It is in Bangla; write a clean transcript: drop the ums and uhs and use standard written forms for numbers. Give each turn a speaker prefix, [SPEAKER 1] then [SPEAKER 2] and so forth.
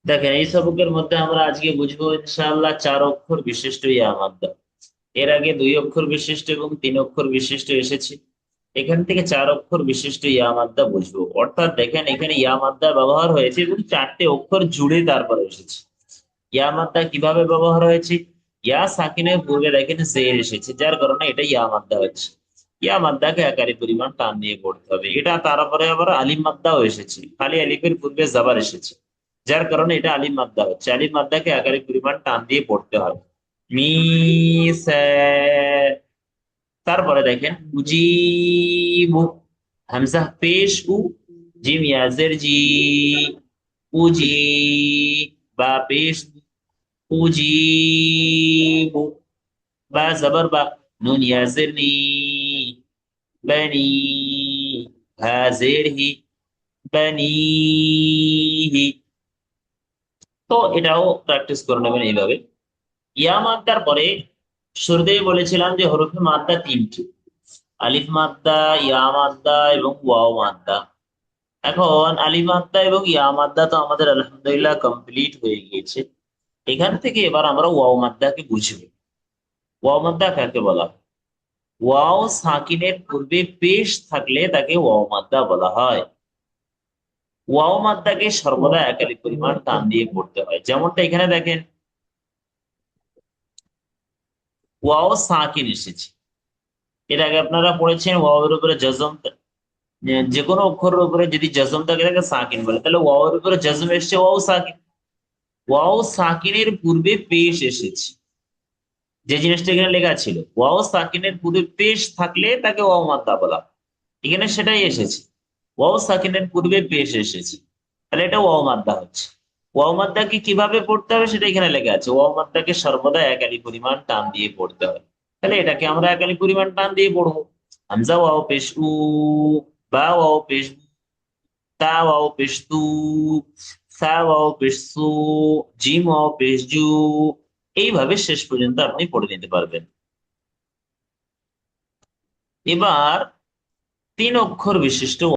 [SPEAKER 1] দেখেন, এই সবকের মধ্যে আমরা আজকে বুঝবো ইনশাআল্লাহ 4 অক্ষর বিশিষ্ট ইয়া মাদ্দা। এর আগে 2 অক্ষর বিশিষ্ট এবং 3 অক্ষর বিশিষ্ট এসেছে। এখান থেকে 4 অক্ষর বিশিষ্ট ইয়া মাদ্দা বুঝবো। অর্থাৎ দেখেন, এখানে ইয়া মাদ্দা ব্যবহার হয়েছে এবং 4টে অক্ষর জুড়ে তারপরে এসেছে। ইয়া মাদ্দা কিভাবে ব্যবহার হয়েছে? ইয়া সাকিনের পূর্বে দেখেন জের এসেছে, যার কারণে এটা ইয়া মাদ্দা হচ্ছে। ইয়া মাদ্দাকে আকারে পরিমাণ টান দিয়ে পড়তে হবে। এটা তারপরে আবার আলিম মাদ্দাও এসেছে, খালি আলিফের পূর্বে জাবার এসেছে, যার কারণে এটা আলিম মাদ্দা হচ্ছে। আলিম মাদ্দাকে আকারে পরিমাণ টান দিয়ে পড়তে হবে। মি সা। তারপরে দেখেন উজিবু, হামজা পেশ উ, জিম ইয়াজের জি, উজি, বা পেশ উজিবু, বা জবর বা, নুন ইয়াজের নি, বানি, হাজের হি, বানিহি। তো এটাও প্র্যাকটিস করে নেবেন এইভাবে। ইয়া মাদ্দার পরে শুরুতেই বলেছিলাম যে হরফে মাদ্দা 3টি: আলিফ মাদ্দা, ইয়া মাদ্দা এবং ওয়াও মাদ্দা। এখন আলিফ মাদ্দা এবং ইয়া মাদ্দা তো আমাদের আলহামদুলিল্লাহ কমপ্লিট হয়ে গিয়েছে। এখান থেকে এবার আমরা ওয়াও মাদ্দাকে বুঝবো। ওয়াও মাদ্দা কাকে বলা হয়? ওয়াও সাকিনের পূর্বে পেশ থাকলে তাকে ওয়াও মাদ্দা বলা হয়। ওয়াও মাদ্দাকে সর্বদা একালি পরিমাণ টান দিয়ে পড়তে হয়, যেমনটা এখানে দেখেন ওয়াও সাকিন এসেছে। এর আগে আপনারা পড়েছেন ওয়াও এর উপরে জজম, যে কোনো অক্ষরের উপরে যদি জজম থাকে তাকে সাকিন বলে, তাহলে ওয়াও এর উপরে জজম এসেছে, ওয়াও সাকিন। ওয়াও সাকিনের পূর্বে পেশ এসেছে। যে জিনিসটা এখানে লেখা ছিল ওয়াও সাকিনের পূর্বে পেশ থাকলে তাকে ওয়াও মাদ্দা বলা হয়। এখানে সেটাই এসেছে, ওয়াও সাকিনের পূর্বে পেশ এসেছে, তাহলে এটা ওয়াও মাদ্দা হচ্ছে। ওয়াও মাদ্দাকে কিভাবে পড়তে হবে সেটা এখানে লেখা আছে। ওয়াও মাদ্দাকে সর্বদা একালি পরিমাণ টান দিয়ে পড়তে হয়। তাহলে এটাকে আমরা একালি পরিমাণ টান দিয়ে পড়বো। হামজা ওয়াও পেশ উ, বা ওয়াও পেশ, তা ওয়াও পেশ তু, সা ওয়াও পেশ সু, জিম ওয়াও পেশ জু। এইভাবে শেষ পর্যন্ত আপনি পড়ে নিতে পারবেন। এবার 3 অক্ষর বিশিষ্ট